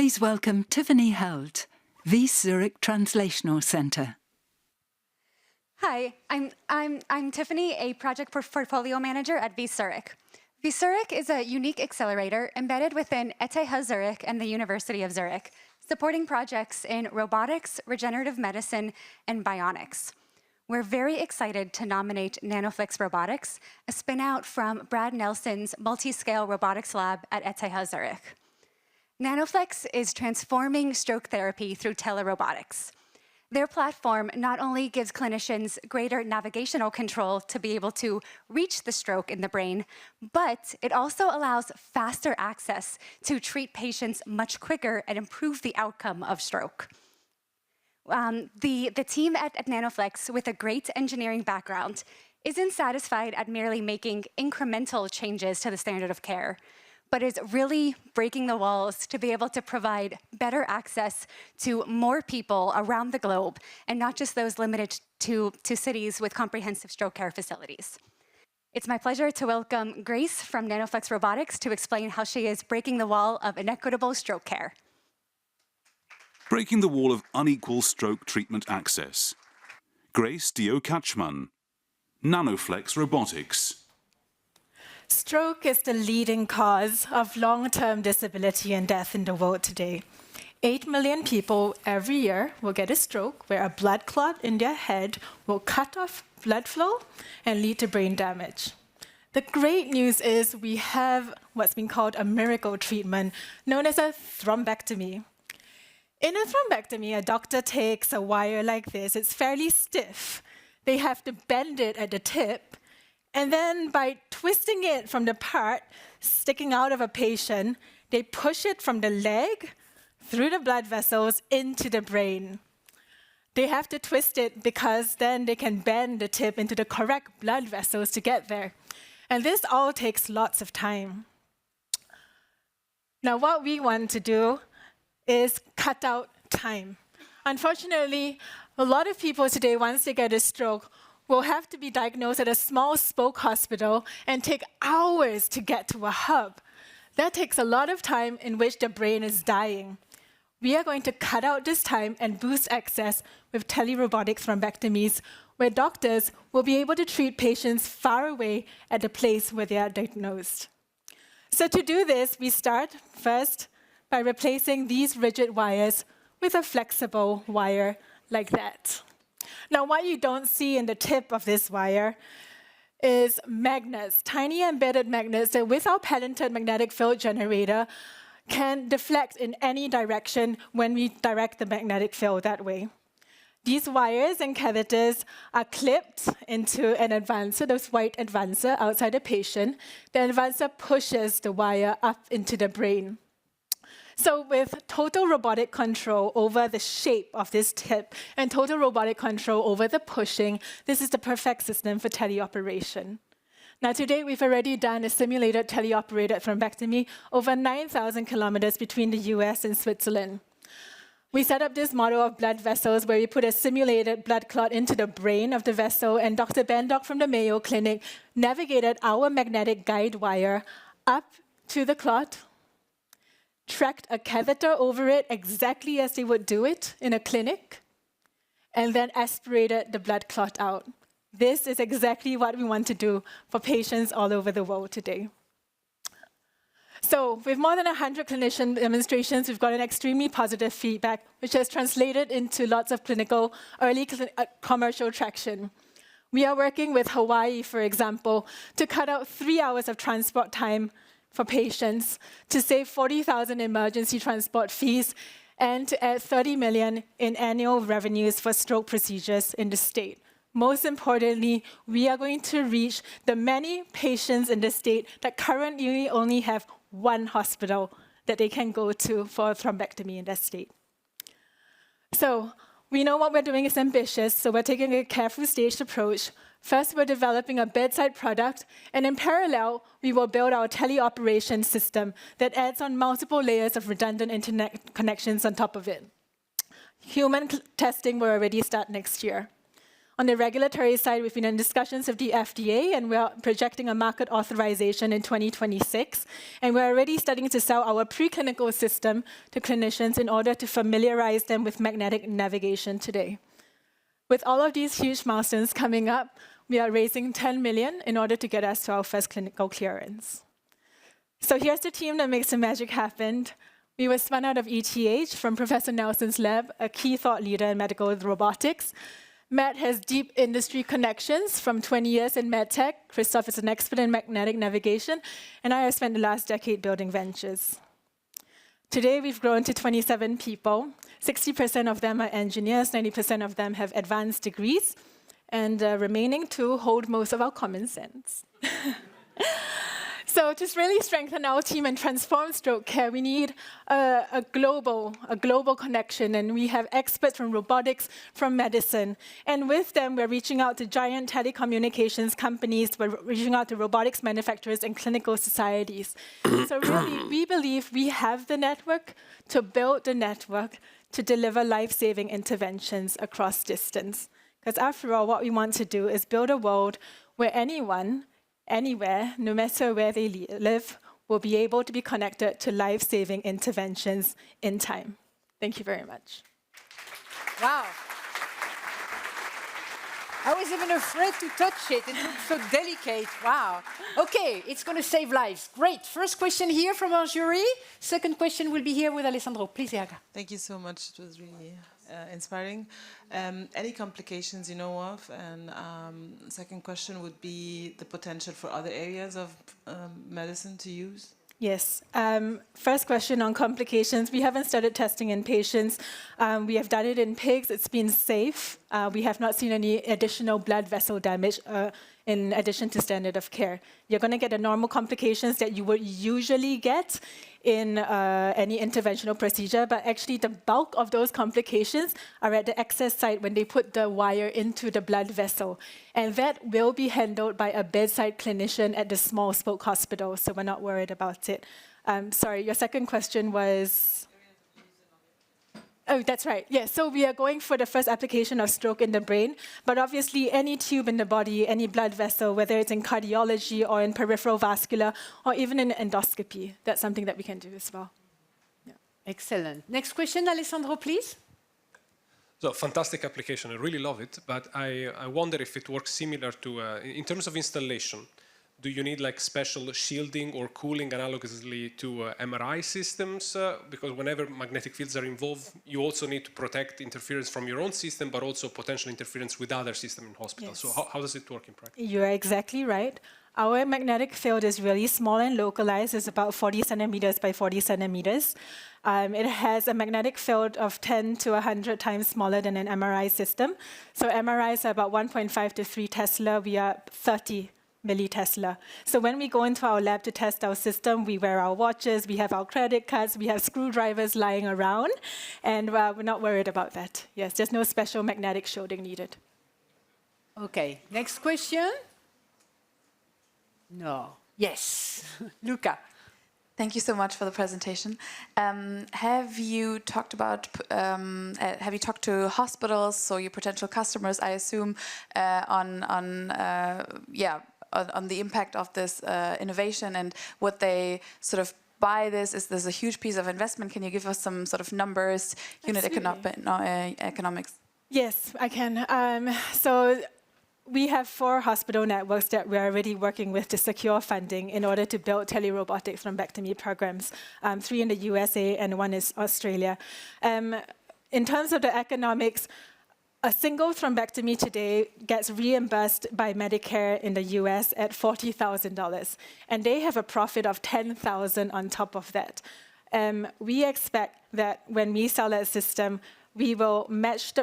Please welcome Tiffany Held, Wyss Zurich Translational Center. Hi, I'm Tiffany, a project portfolio manager at Wyss Zurich. Wyss Zurich is a unique accelerator embedded within ETH Zurich and the University of Zurich, supporting projects in robotics, regenerative medicine, and bionics. We're very excited to nominate Nanoflex Robotics, a spin-out from Brad Nelson's multi-scale robotics lab at ETH Zurich. Nanoflex is transforming stroke therapy through telerobotics. Their platform not only gives clinicians greater navigational control to be able to reach the stroke in the brain, but it also allows faster access to treat patients much quicker and improve the outcome of stroke. The team at Nanoflex, with a great engineering background, isn't satisfied at merely making incremental changes to the standard of care, but is really breaking the walls to be able to provide better access to more people around the globe, and not just those limited to cities with comprehensive stroke care facilities. It's my pleasure to welcome Grace from Nanoflex Robotics to explain how she is breaking the wall of inequitable stroke care. Breaking the wall of unequal stroke treatment access. Grace Katzschmann, Nanoflex Robotics. Stroke is the leading cause of long-term disability and death in the world today. 8 million people every year will get a stroke where a blood clot in their head will cut off blood flow and lead to brain damage. The great news is we have what's been called a miracle treatment known as a thrombectomy. In a thrombectomy, a doctor takes a wire like this. It's fairly stiff. They have to bend it at the tip, and then by twisting it from the part sticking out of a patient, they push it from the leg through the blood vessels into the brain. They have to twist it because then they can bend the tip into the correct blood vessels to get there. And this all takes lots of time. Now, what we want to do is cut out time. Unfortunately, a lot of people today, once they get a stroke, will have to be diagnosed at a small spoke hospital and take hours to get to a hub. That takes a lot of time in which the brain is dying. We are going to cut out this time and boost access with telerobotic thrombectomies, where doctors will be able to treat patients far away at the place where they are diagnosed. So to do this, we start first by replacing these rigid wires with a flexible wire like that. Now, what you don't see in the tip of this wire is magnets, tiny embedded magnets that with our patented magnetic field generator can deflect in any direction when we direct the magnetic field that way. These wires and catheters are clipped into an advancer, this white advancer outside the patient. The advancer pushes the wire up into the brain. So with total robotic control over the shape of this tip and total robotic control over the pushing, this is the perfect system for teleoperation. Now, to date, we've already done a simulated teleoperated thrombectomy over 9,000 kilometers between the US and Switzerland. We set up this model of blood vessels where we put a simulated blood clot into the brain of the vessel, and Dr. Bendock from the Mayo Clinic navigated our magnetic guide wire up to the clot, tracked a catheter over it exactly as they would do it in a clinic, and then aspirated the blood clot out. This is exactly what we want to do for patients all over the world today. So with more than 100 clinician demonstrations, we've gotten extremely positive feedback, which has translated into lots of early commercial traction. We are working with Hawaii, for example, to cut out 3 hours of transport time for patients, to save 40,000 emergency transport fees, and to add 30 million in annual revenues for stroke procedures in the state. Most importantly, we are going to reach the many patients in the state that currently only have one hospital that they can go to for a thrombectomy in that state. So we know what we're doing is ambitious, so we're taking a careful staged approach. First, we're developing a bedside product, and in parallel, we will build our teleoperation system that adds on multiple layers of redundant internet connections on top of it. Human testing will already start next year. On the regulatory side, we've been in discussions with the FDA, and we're projecting a market authorization in 2026. And we're already starting to sell our preclinical system to clinicians in order to familiarize them with magnetic navigation today. With all of these huge milestones coming up, we are raising 10 million in order to get us to our first clinical clearance. So here's the team that makes the magic happen. We were spun out of ETH from Professor Nelson's lab, a key thought leader in medical robotics. Matt has deep industry connections from 20 years in medtech. Christoph is an expert in magnetic navigation, and I have spent the last decade building ventures. Today, we've grown to 27 people. 60% of them are engineers, 90% of them have advanced degrees, and the remaining 2 hold most of our common sense. So to really strengthen our team and transform stroke care, we need a global connection, and we have experts from robotics, from medicine. And with them, we're reaching out to giant telecommunications companies, we're reaching out to robotics manufacturers and clinical societies. So really, we believe we have the network to build the network to deliver life-saving interventions across distance. Because after all, what we want to do is build a world where anyone, anywhere, no matter where they live, will be able to be connected to life-saving interventions in time. Thank you very much. Wow. I was even afraid to touch it. It looked so delicate. Wow. Okay, it's going to save lives. Great. First question here from our jury. Second question will be here with Alessandro. Please, Yaga. Thank you so much. It was really inspiring. Any complications you know of? And second question would be the potential for other areas of medicine to use? Yes. First question on complications. We haven't started testing in patients. We have done it in pigs. It's been safe. We have not seen any additional blood vessel damage in addition to standard of care. You're going to get the normal complications that you would usually get in any interventional procedure, but actually the bulk of those complications are at the access site when they put the wire into the blood vessel. And that will be handled by a bedside clinician at the small spoke hospital, so we're not worried about it. Sorry, your second question was? Oh, that's right. Yes, so we are going for the first application of stroke in the brain, but obviously any tube in the body, any blood vessel, whether it's in cardiology or in peripheral vascular or even in endoscopy, that's something that we can do as well. Yeah. Excellent. Next question, Alessandro, please. So, fantastic application. I really love it, but I wonder if it works similar to, in terms of installation, do you need like special shielding or cooling analogously to MRI systems? Because whenever magnetic fields are involved, you also need to protect interference from your own system, but also potential interference with other systems in hospital. Yes. So how does it work in practice? You're exactly right. Our magnetic field is really small and localized. It's about 40 centimeters by 40 centimeters. It has a magnetic field of 10 to 100 times smaller than an MRI system. So MRIs are about 1.5 to 3 Tesla. We are 30 millitesla. So when we go into our lab to test our system, we wear our watches, we have our credit cards, we have screwdrivers lying around, and we're not worried about that. Yes, there's no special magnetic shielding needed. Okay, next question. No. Yes. Luca. Thank you so much for the presentation. Have you talked to hospitals, so your potential customers, I assume, on the impact of this innovation and what they sort of buy this? Is this a huge piece of investment? Can you give us some sort of numbers, unit economics? Yes, I can. So we have 4 hospital networks that we're already working with to secure funding in order to build telerobotic thrombectomy programs, 3 in the USA and 1 is Australia. In terms of the economics, a single thrombectomy today gets reimbursed by Medicare in the US at $40,000, and they have a profit of $10,000 on top of that. We expect that when we sell that system, we will match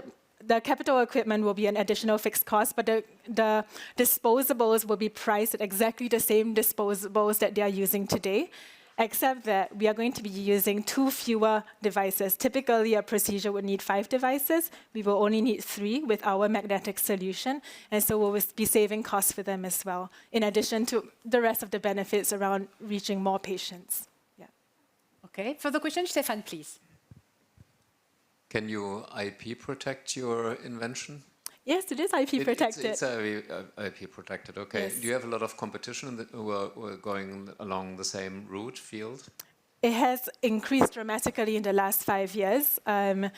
the capital equipment will be an additional fixed cost, but the disposables will be priced at exactly the same disposables that they are using today, except that we are going to be using 2 fewer devices. Typically, a procedure would need 5 devices. We will only need 3 with our magnetic solution, and so we'll be saving costs for them as well, in addition to the rest of the benefits around reaching more patients. Yeah. Okay, further question, Stefan, please. Can you IP protect your invention? Yes, it is IP protected. It's IP protected, okay. Yes. Do you have a lot of competition who are going along the same route, field? It has increased dramatically in the last 5 years. Right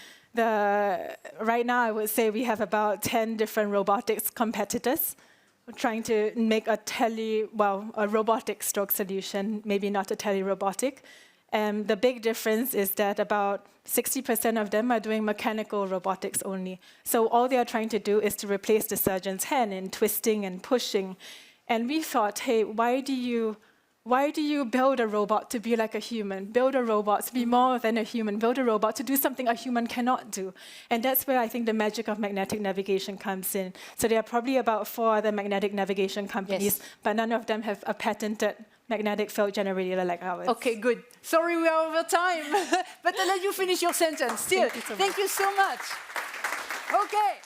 now, I would say we have about 10 different robotics competitors trying to make a robotic stroke solution, maybe not a telerobotic. The big difference is that about 60% of them are doing mechanical robotics only. So all they are trying to do is to replace the surgeon's hand in twisting and pushing. And we thought, hey, why do you build a robot to be like a human? Build a robot to be more than a human. Build a robot to do something a human cannot do. And that's where I think the magic of magnetic navigation comes in. So there are probably about 4 other magnetic navigation companies, but none of them have a patented magnetic field generator like ours. Okay, good. Sorry, we are over time, but I'll let you finish your sentence. Still, thank you so much. Okay.